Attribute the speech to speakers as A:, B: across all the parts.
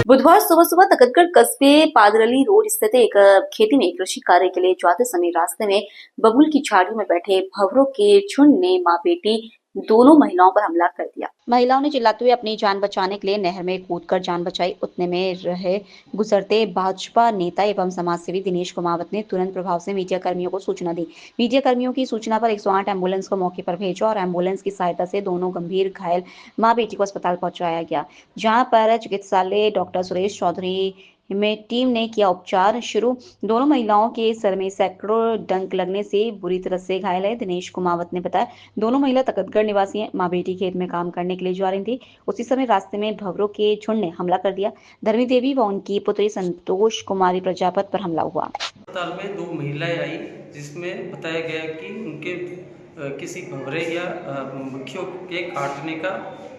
A: बुधवार सुबह सुबह तकतगढ़ कस्बे पादरली रोड स्थित एक खेती में कृषि कार्य के लिए जाते समय रास्ते में बबूल की झाड़ियों में बैठे भंवरों के झुंड ने मां बेटी दोनों महिलाओं पर हमला कर दिया। महिलाओं ने चिल्लाते हुए अपनी जान बचाने के लिए नहर में कूदकर जान बचाई। उतने में रहे गुजरते भाजपा नेता एवं समाजसेवी दिनेश कुमावत ने तुरंत प्रभाव से मीडिया कर्मियों को सूचना दी। मीडिया कर्मियों की सूचना पर 108 एम्बुलेंस को मौके पर भेजा और एम्बुलेंस की सहायता से दोनों गंभीर घायल मां बेटी को अस्पताल पहुंचाया गया, जहां पर चिकित्सालय डॉक्टर सुरेश चौधरी में टीम ने किया उपचार शुरू। दोनों महिलाओं के सर में सैकड़ों डंक लगने से बुरी तरह से घायल है। दिनेश कुमावत ने बताया, दोनों महिला तकतगढ़ निवासी हैं। मां बेटी खेत में काम करने के लिए जा रही थी। उसी समय रास्ते में भंवरों के झुंड ने हमला कर दिया। धर्मी देवी व उनकी पुत्री संतोष कुमारी प्रजापत पर हमला हुआ।
B: अस्पताल में दो महिलाएं आई, जिसमें बताया गया कि उनके किसी भंवरे या मक्खियों के काटने का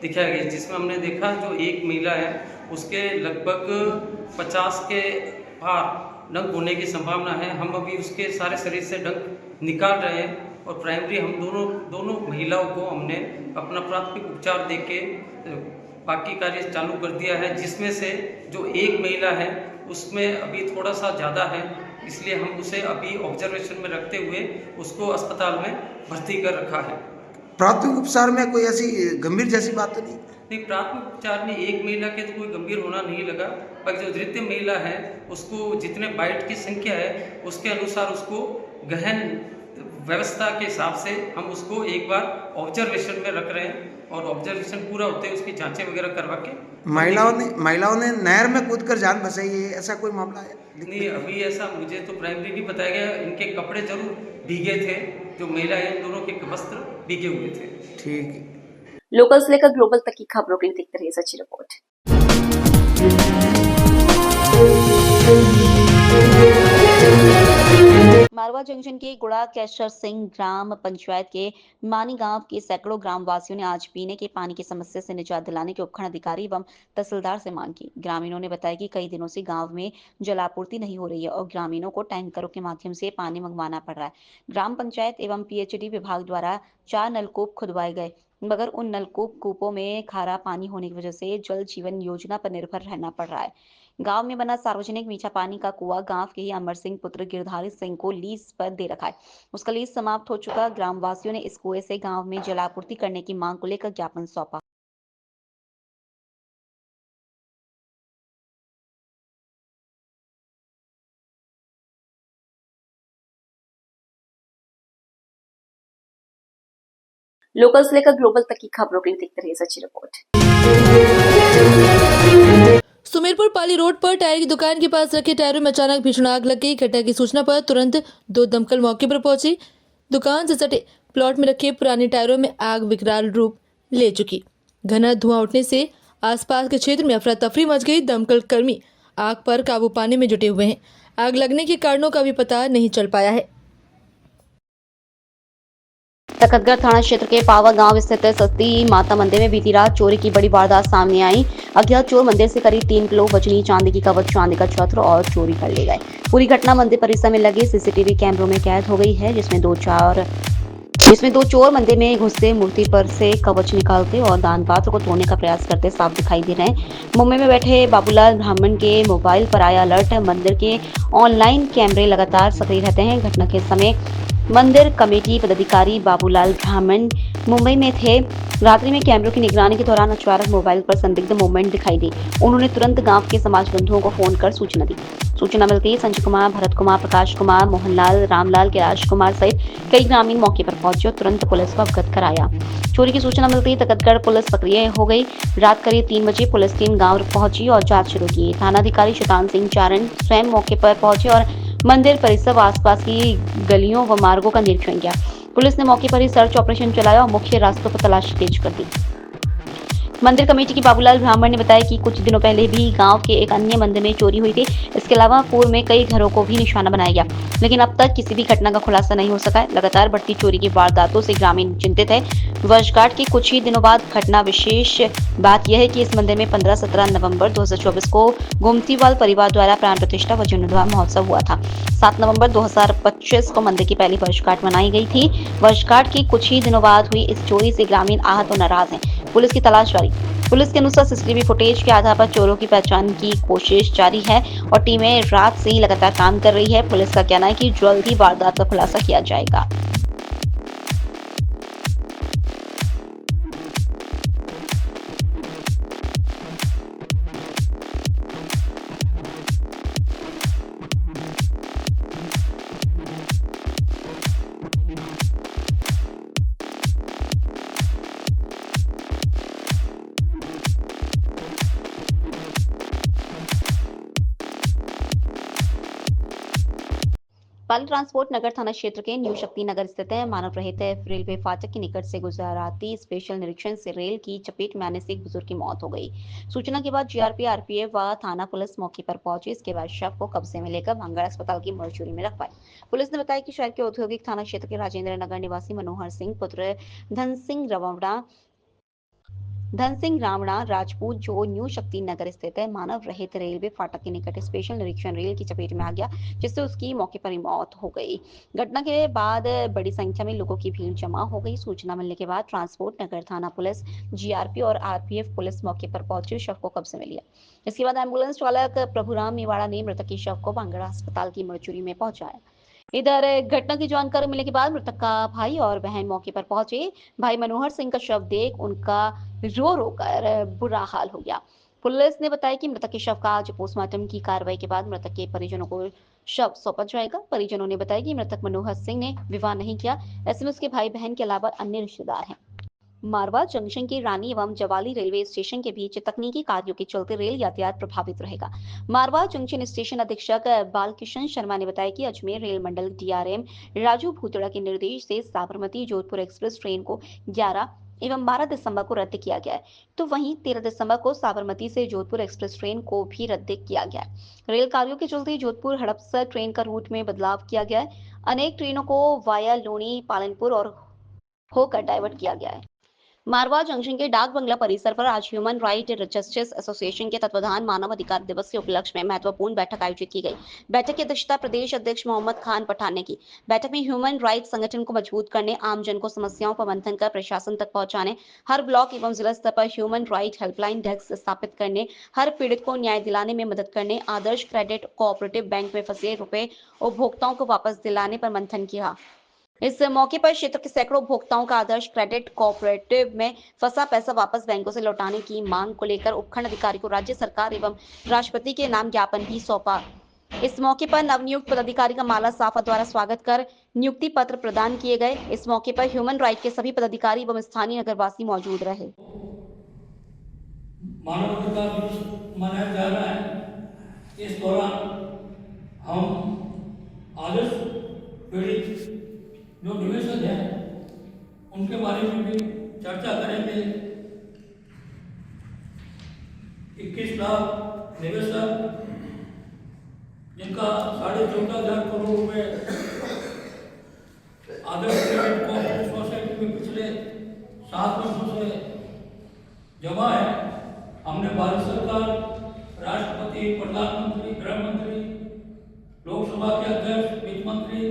B: दिखाया गया, जिसमें हमने देखा जो एक महिला है उसके लगभग 50 के पार डंक होने की संभावना है। हम अभी उसके सारे शरीर से डंक निकाल रहे हैं और प्राइमरी हम दोनों महिलाओं को हमने अपना प्राथमिक उपचार देके बाकी कार्य चालू कर दिया है, जिसमें से जो एक महिला है उसमें अभी थोड़ा सा ज़्यादा है, इसलिए हम उसे अभी ऑब्जर्वेशन में रखते हुए उसको अस्पताल में भर्ती कर रखा है।
C: प्राथमिक उपचार में कोई ऐसी गंभीर जैसी बात तो नहीं?
B: नहीं, प्राथमिक उपचार में एक महिला के तो कोई गंभीर होना नहीं लगा, पर जो द्वितीय महिला है उसको जितने बाइट की संख्या है उसके अनुसार उसको गहन व्यवस्था के हिसाब से हम उसको एक बार ऑब्जर्वेशन में रख रहे हैं और ऑब्जर्वेशन पूरा होते हैं उसकी जांचें वगैरह करवा के।
C: महिलाओं ने नहर में कूदकर जान बचाई है, ऐसा कोई मामला है?
B: नहीं, अभी ऐसा मुझे तो प्राइमरी नहीं बताया गया। इनके कपड़े जरूर भीगे थे, जो महिला है दोनों के वस्त्र भीगे हुए थे।
C: ठीक है।
A: लोकल से लेकर ग्लोबल तक की खबरों के लिए देखते रहिए सच्ची रिपोर्ट। मारवा जंक्शन के गुड़ा केशर सिंह ग्राम पंचायत के मानी गांव के सैकड़ों ग्रामवासियों ने आज पीने के पानी की समस्या से निजात दिलाने के उपखंड अधिकारी एवं तहसीलदार से मांग की। ग्रामीणों ने बताया कि कई दिनों से गांव में जलापूर्ति नहीं हो रही है और ग्रामीणों को टैंकरों के माध्यम से पानी मंगवाना पड़ रहा है। ग्राम पंचायत एवं पीएचडी विभाग द्वारा 4 नलकूप खुदवाए गए, मगर उन नलकूपों में खारा पानी होने की वजह से जल जीवन योजना पर निर्भर रहना पड़ रहा है। गांव में बना सार्वजनिक मीठा पानी का कुआं गांव के ही अमर सिंह पुत्र गिरधारी सिंह को लीज पर दे रखा है। उसका लीज समाप्त हो चुका। ग्रामवासियों ने इस कुएं से गांव में जलापूर्ति करने की मांग को लेकर ज्ञापन सौंपा। लोकल से लेकर ग्लोबल तक की खबरों के लिए देखते रहिए सच्ची रिपोर्ट।
D: सुमेरपुर पाली रोड पर टायर की दुकान के पास रखे टायरों में अचानक भीषण आग लग गई। घटना की सूचना पर तुरंत 2 दमकल मौके पर पहुंची। दुकान से सटे प्लॉट में रखे पुराने टायरों में आग विकराल रूप ले चुकी। घना धुआं उठने से आसपास के क्षेत्र में अफरा तफरी मच गई। दमकल कर्मी आग पर काबू पाने में जुटे हुए हैं। आग लगने के कारणों का भी पता नहीं चल पाया है।
A: तखतगढ़ थाना क्षेत्र के पावा गांव स्थित सती माता मंदिर में बीती रात चोरी की बड़ी वारदात सामने आई। अज्ञात चोर मंदिर से करीब 3 किलो वजनी चांदी की कवच, चांदी का छत्र और चोरी कर ले गए। पूरी घटना मंदिर परिसर में लगे सीसीटीवी कैमरों में कैद हो गई है, जिसमें दो चोर मंदिर में घुसते मूर्ति पर से कवच निकालते और दान पात्र को तोड़ने का प्रयास करते साफ दिखाई दे रहे हैं। मुंबई में बैठे बाबूलाल ब्राह्मण के मोबाइल पर आया अलर्ट। मंदिर के ऑनलाइन कैमरे लगातार सक्रिय रहते हैं। घटना के समय मंदिर कमेटी पदाधिकारी बाबूलाल ब्राह्मण मुंबई में थे। रात्रि में कैमरों की निगरानी के दौरान अचानक मोबाइल पर संदिग्ध मूवमेंट दिखाई दी। उन्होंने तुरंत गांव के समाज बंधुओं को फोन कर सूचना दी। सूचना मिलते ही संजय कुमार, भरत कुमार, प्रकाश कुमार, मोहनलाल, रामलाल, कैलाश कुमार सहित कई ग्रामीण मौके पर पहुंचे और तुरंत पुलिस को अवगत कराया। चोरी की सूचना मिलते ही तखतगढ़ पुलिस सक्रिय हो गई। रात करीब 3 बजे पुलिस टीम गाँव पहुंची और जाँच शुरू की। थानाधिकारी शतान सिंह चारण स्वयं मौके पर पहुंचे और मंदिर परिसर व आसपास की गलियों व मार्गों का निरीक्षण किया। पुलिस ने मौके पर ही सर्च ऑपरेशन चलाया और मुख्य रास्तों पर तलाशी तेज कर दी। मंदिर कमेटी के बाबूलाल ब्राह्मण ने बताया कि कुछ दिनों पहले भी गांव के एक अन्य मंदिर में चोरी हुई थी। इसके अलावा पूर्व में कई घरों को भी निशाना बनाया गया, लेकिन अब तक किसी भी घटना का खुलासा नहीं हो सका है। लगातार बढ़ती चोरी की वारदातों से ग्रामीण चिंतित है। वर्षगांठ के कुछ ही दिनों बाद घटना। विशेष बात यह है कि इस मंदिर में 15-17 नवंबर 2024 को गोमतीवाल परिवार द्वारा प्राण प्रतिष्ठा व जीर्णोद्धार महोत्सव हुआ था। 7 नवंबर 2025 को मंदिर की पहली वर्षगांठ मनाई गई थी। वर्षगांठ की कुछ ही दिनों बाद हुई इस चोरी से ग्रामीण आहत और नाराज हैं। पुलिस की तलाश जारी। पुलिस के अनुसार सीसीटीवी फुटेज के आधार पर चोरों की पहचान की कोशिश जारी है और टीमें रात से ही लगातार काम कर रही है। पुलिस का कहना है कि जल्द ही वारदात का खुलासा किया जाएगा। पाली ट्रांसपोर्ट नगर थाना क्षेत्र के न्यू शक्ति नगर स्थित मानव रहित रेलवे फाटक के निकट से गुजराती स्पेशल निरीक्षण से रेल की चपेट में आने से एक बुजुर्ग की मौत हो गई। सूचना के बाद जीआरपी, आरपीएफ व थाना पुलिस मौके पर पहुंची। इसके बाद शव को कब्जे में लेकर भांगड़ अस्पताल की मर्चुरी में रखवाई। पुलिस ने बताया कि शहर के औद्योगिक थाना क्षेत्र के राजेंद्र नगर निवासी मनोहर सिंह पुत्र धन सिंह रावणा राजपूत जो न्यू शक्ति नगर स्थित है मानव रहित रेलवे फाटक के निकट स्पेशल निरीक्षण रेल की चपेट में आ गया, जिससे उसकी मौके पर ही मौत हो गई। घटना के बाद बड़ी संख्या में लोगों की भीड़ जमा हो गई। सूचना मिलने के बाद ट्रांसपोर्ट नगर थाना पुलिस, जीआरपी और आरपीएफ पुलिस मौके पर पहुंची, शव को कब्जे में लिया। इसके बाद एम्बुलेंस चालक प्रभुराम निवाड़ा ने मृतक के शव को भांगड़ा अस्पताल की मर्चुरी में पहुंचाया। इधर घटना की जानकारी मिलने के बाद मृतक का भाई और बहन मौके पर पहुंचे। भाई मनोहर सिंह का शव देख उनका रो रो कर बुरा हाल हो गया। पुलिस ने बताया कि मृतक के शव का आज पोस्टमार्टम की कार्रवाई के बाद मृतक के परिजनों को शव सौंपा जाएगा। परिजनों ने बताया कि मृतक मनोहर सिंह ने विवाह नहीं किया। ऐसे में उसके भाई बहन के अलावा अन्य रिश्तेदार हैं। मारवा जंक्शन की रानी एवं जवाली रेलवे स्टेशन के बीच तकनीकी कार्यों के चलते रेल यातायात प्रभावित रहेगा। मारवा जंक्शन स्टेशन अधीक्षक बालकिशन शर्मा ने बताया कि अजमेर रेल मंडल डीआरएम राजू भूतड़ा के निर्देश से साबरमती जोधपुर एक्सप्रेस ट्रेन को 11 एवं 12 दिसंबर को रद्द किया गया है, तो वहीं 13 दिसंबर को साबरमती से जोधपुर एक्सप्रेस ट्रेन को भी रद्द किया गया है। रेल कार्यों के चलते जोधपुर हड़पसर ट्रेन का रूट में बदलाव किया गया है। अनेक ट्रेनों को वाया लोनी, पालनपुर और होकर डाइवर्ट किया गया है। मारवा जंक्शन के डाक बंगला परिसर पर आज ह्यूमन राइट जस्टिस एसोसिएशन के तत्वाधान मानव अधिकार दिवस के उपलक्ष्य में महत्वपूर्ण बैठक आयोजित की गई। बैठक की अध्यक्षता प्रदेश अध्यक्ष मोहम्मद खान पठान ने की। बैठक में ह्यूमन राइट संगठन को मजबूत करने, आमजन को समस्याओं पर मंथन कर प्रशासन तक पहुंचाने, हर ब्लॉक एवं जिला स्तर पर ह्यूमन राइट हेल्पलाइन डेस्क स्थापित करने, हर पीड़ित को न्याय दिलाने में मदद करने, आदर्श क्रेडिट कोऑपरेटिव बैंक में फंसे रुपए उपभोक्ताओं को वापस दिलाने पर मंथन किया। इस मौके पर क्षेत्र के सैकड़ों उपभोक्ताओं का आदर्श क्रेडिट कोऑपरेटिव में फंसा पैसा वापस बैंकों से लौटाने की मांग को लेकर उपखंड अधिकारी को राज्य सरकार एवं राष्ट्रपति के नाम ज्ञापन भी सौंपा। इस मौके पर नवनियुक्त पदाधिकारी का माला साफा द्वारा स्वागत कर नियुक्ति पत्र प्रदान किए गए। इस मौके पर ह्यूमन राइट के सभी पदाधिकारी एवं स्थानीय नगरवासी मौजूद रहे।
E: मानवाधिकार दिवस मनाया जा रहा है। इस दौरान हम आदर्श पीड़ित जो निवेशक हैं उनके बारे में भी चर्चा करेंगे। 21 लाख निवेशक जिनका 14,500 करोड़ रुपए आदर्श क्रेडिट कोऑपरेटिव सोसाइटी में पिछले 7 वर्षों से जमा है। हमने भारत सरकार, राष्ट्रपति, प्रधानमंत्री, गृह मंत्री, लोकसभा के अध्यक्ष, वित्त मंत्री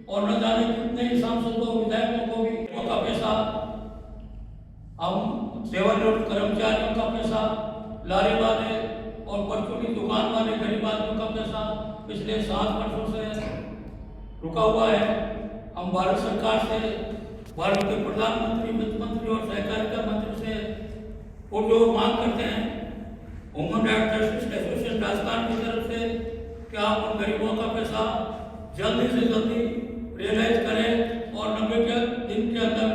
E: और न जाने कितने ही सांसदों, विधायकों को भी उनका पैसा, हम सेवानिवृत्त कर्मचारियों का पैसा, लारी वाले और परचून की दुकान वाले गरीब आदमियों का पैसा पिछले 7 वर्षों से रुका हुआ है। हम भारत सरकार से, भारत के प्रधानमंत्री, वित्त मंत्री और सहकारिता मंत्री से वो जो मांग करते हैं human right justice association Rajasthan की तरफ से कि आप उन गरीबों का पैसा जल्दी से जल्दी रियलाइज करें और 90 दिन के अंदर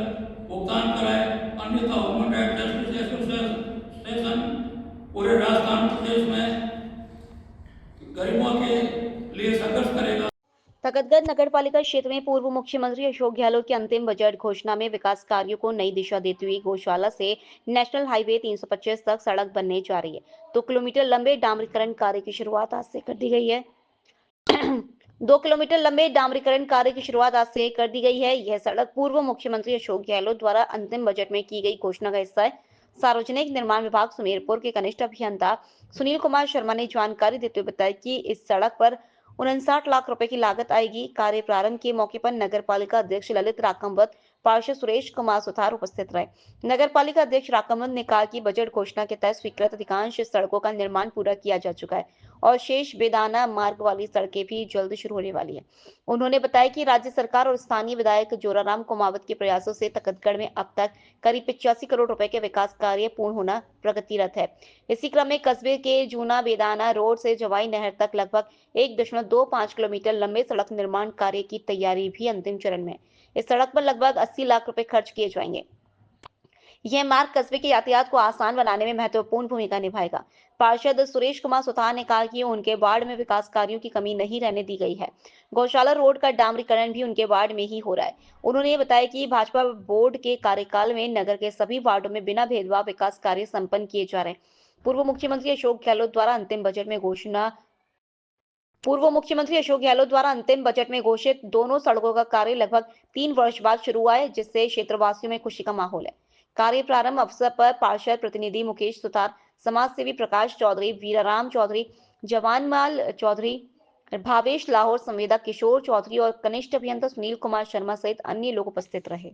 E: भुगतान कराएं। अन्यथा ह्यूमन राइट जस्टिस एसोसिएशन पूरे राजस्थान प्रदेश में गरीबों के लिए संघर्ष करेगा।
A: तकतगढ़ नगर पालिका क्षेत्र में पूर्व मुख्यमंत्री अशोक गहलोत की अंतिम बजट घोषणा में विकास कार्यों को नई दिशा देती हुई गौशाला से नेशनल हाईवे 325 तक सड़क बनने जा रही है। 2 किलोमीटर लंबे डामरीकरण कार्य की शुरुआत आज से कर दी गई है। 2 किलोमीटर लंबे डामरीकरण कार्य की शुरुआत आज से कर दी गई है। यह सड़क पूर्व मुख्यमंत्री अशोक गहलोत द्वारा अंतिम बजट में की गई घोषणा का हिस्सा है। सार्वजनिक निर्माण विभाग सुमेरपुर के कनिष्ठ अभियंता सुनील कुमार शर्मा ने जानकारी देते हुए बताया कि इस सड़क पर 59 लाख रुपए की लागत आएगी। कार्य प्रारंभ के मौके पर नगर पालिका अध्यक्ष ललित राकमवत, पार्षद सुरेश कुमार सुथार उपस्थित रहे। नगर पालिका अध्यक्ष राकामंद ने कहा कि बजट घोषणा के तहत स्वीकृत अधिकांश सड़कों का निर्माण पूरा किया जा चुका है और शेष बेदाना मार्ग वाली सड़कें भी जल्द शुरू होने वाली है। उन्होंने बताया कि राज्य सरकार और स्थानीय विधायक जोराराम कुमावत के प्रयासों से तकतगढ़ में अब तक करीब 85 करोड़ रुपए के विकास कार्य पूर्ण होना प्रगतिरत है। इसी क्रम में कस्बे के जूना बेदाना रोड से जवाई नहर तक लगभग 1.25 किलोमीटर लंबे सड़क निर्माण कार्य की तैयारी भी अंतिम चरण में है। इस सड़क पर लगभग 80 लाख रुपए खर्च किए जाएंगे। यह मार्ग कस्बे के यातायात को आसान बनाने में महत्वपूर्ण भूमिका निभाएगा। पार्षद सुरेश कुमार सुथार ने कहा कि उनके वार्ड में विकास कार्यों की कमी नहीं रहने दी गई है। गौशाला रोड का डामरीकरण भी उनके वार्ड में ही हो रहा है। उन्होंने बताया कि भाजपा बोर्ड के कार्यकाल में नगर के सभी वार्डों में बिना भेदभाव विकास कार्य संपन्न किए जा रहे हैं। पूर्व मुख्यमंत्री अशोक गहलोत द्वारा अंतिम बजट में घोषित दोनों सड़कों का कार्य लगभग 3 वर्ष बाद शुरू हुआ है, जिससे क्षेत्रवासियों में खुशी का माहौल है। कार्य प्रारंभ अवसर पर पार्षद प्रतिनिधि मुकेश सुतार, समाज सेवी प्रकाश चौधरी, वीराराम चौधरी, जवानमाल चौधरी, भावेश लाहौर, संवेदक किशोर चौधरी और कनिष्ठ अभियंता सुनील कुमार शर्मा सहित अन्य लोग उपस्थित रहे।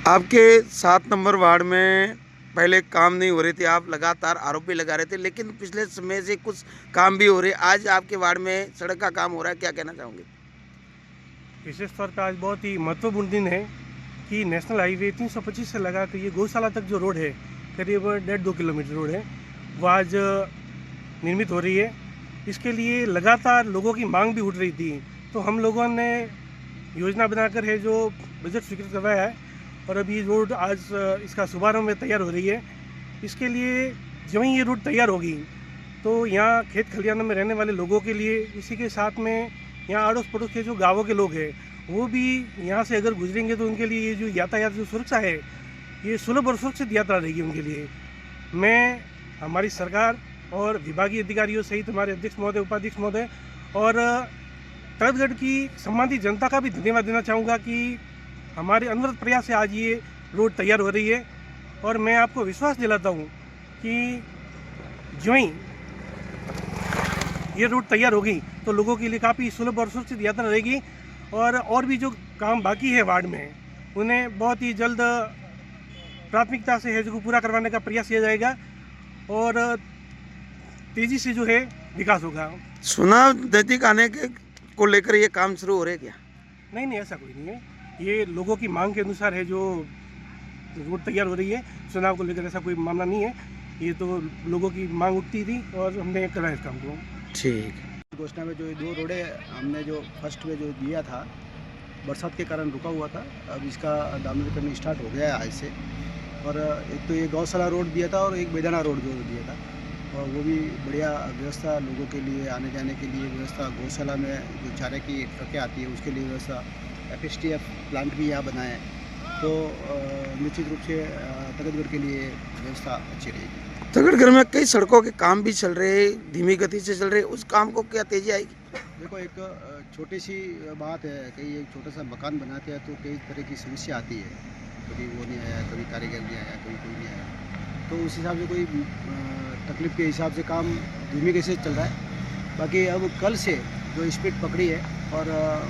C: आपके 7 नंबर वार्ड में पहले काम नहीं हो रहे थे, आप लगातार आरोप भी लगा रहे थे, लेकिन पिछले समय से कुछ काम भी हो रहे। आज आपके वार्ड में सड़क का काम हो रहा है, क्या कहना चाहोगे?
F: विशेष तौर पर आज बहुत ही महत्वपूर्ण दिन है कि नेशनल हाईवे 325 से लगा कर ये गौशाला तक जो रोड है, करीब 1.5-2 किलोमीटर रोड है, वो आज निर्मित हो रही है। इसके लिए लगातार लोगों की मांग भी उठ रही थी, तो हम लोगों ने योजना बनाकर है जो बजट स्वीकृत करवाया है और अभी रोड आज इसका शुभारंभ में तैयार हो रही है। इसके लिए जब ही ये रोड तैयार होगी तो यहाँ खेत खलिहानों में रहने वाले लोगों के लिए, इसी के साथ में यहाँ अड़ोस पड़ोस के जो गाँवों के लोग हैं वो भी यहाँ से अगर गुजरेंगे तो उनके लिए ये जो यातायात जो सुरक्षा है, ये सुलभ और सुरक्षित यात्रा रहेगी उनके लिए। मैं हमारी सरकार और विभागीय अधिकारियों सहित हमारे अध्यक्ष महोदय, उपाध्यक्ष महोदय और तकतगढ़ की सम्मानित जनता का भी धन्यवाद देना चाहूँगा कि हमारे अनवरत प्रयास से आज ये रोड तैयार हो रही है। और मैं आपको विश्वास दिलाता हूँ कि जो ही ये रोड तैयार होगी तो लोगों के लिए काफ़ी सुलभ और सुरक्षित यात्रा रहेगी। और भी जो काम बाकी है वार्ड में, उन्हें बहुत ही जल्द प्राथमिकता से है जो पूरा करवाने का प्रयास किया जाएगा और तेज़ी से जो है विकास होगा।
C: सुना नजदीक आने के को लेकर ये काम शुरू हो रहे क्या?
F: नहीं, ऐसा कोई नहीं है। ये लोगों की मांग के अनुसार है जो रोड तैयार हो रही है। चुनाव को लेकर ऐसा कोई मामला नहीं है, ये तो लोगों की मांग उठती थी और हमने कराया इस काम को।
C: ठीक।
G: घोषणा में जो 2 रोडें हमने जो फर्स्ट में जो दिया था, बरसात के कारण रुका हुआ था, अब इसका डामरीकरण स्टार्ट हो गया है आज से। और एक तो ये गौशाला रोड दिया था और एक बेदाना रोड जो दिया था, और वो भी बढ़िया व्यवस्था लोगों के लिए आने जाने के लिए व्यवस्था। गौशाला में जो चारे की ट्रकें आती है उसके लिए व्यवस्था, FSTF प्लांट भी यहाँ बनाए, तो निश्चित रूप से तकतगढ़ के लिए व्यवस्था अच्छी रहेगी।
C: तकतगढ़ में कई सड़कों के काम भी चल रहे, धीमी गति से चल रहे, उस काम को क्या तेजी आएगी?
G: देखो, एक छोटी सी बात है, कहीं एक छोटा सा मकान बनाते हैं तो कई तरह की समस्या आती है, कभी वो नहीं आया, कभी कारीगर नहीं आया, कभी कोई नहीं आया, तो उस हिसाब से कोई तकलीफ के हिसाब से काम धीमी गति से चल रहा है। बाकी अब कल से जो स्पीड पकड़ी है और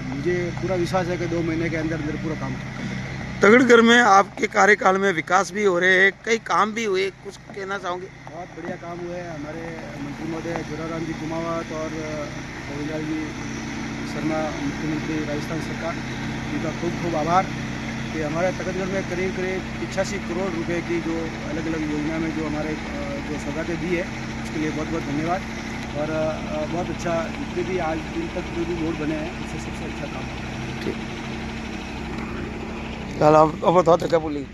G: मुझे पूरा विश्वास है कि 2 महीने के अंदर अंदर पूरा काम कंप्लीट करेंगे।
C: तकतगढ़ में आपके कार्यकाल में विकास भी हो रहे हैं, कई काम भी हुए, कुछ कहना चाहोगे?
G: बहुत बढ़िया काम हुए हैं। हमारे मंत्री महोदय जोराराम जी कुमावत और गोविंदलाल जी शर्मा, मुख्यमंत्री राजस्थान सरकार, इनका खूब खूब आभार कि हमारे तकतगढ़ में करीब 85 करोड़ रुपए की जो अलग अलग योजना में जो हमारे जो सौगातें दी है, उसके लिए बहुत बहुत धन्यवाद। और बहुत अच्छा, जितने भी आज दिन तक जो भी रोड बने हैं उससे सबसे अच्छा काम है।
C: ठीक, कल आप क्या बोलिए?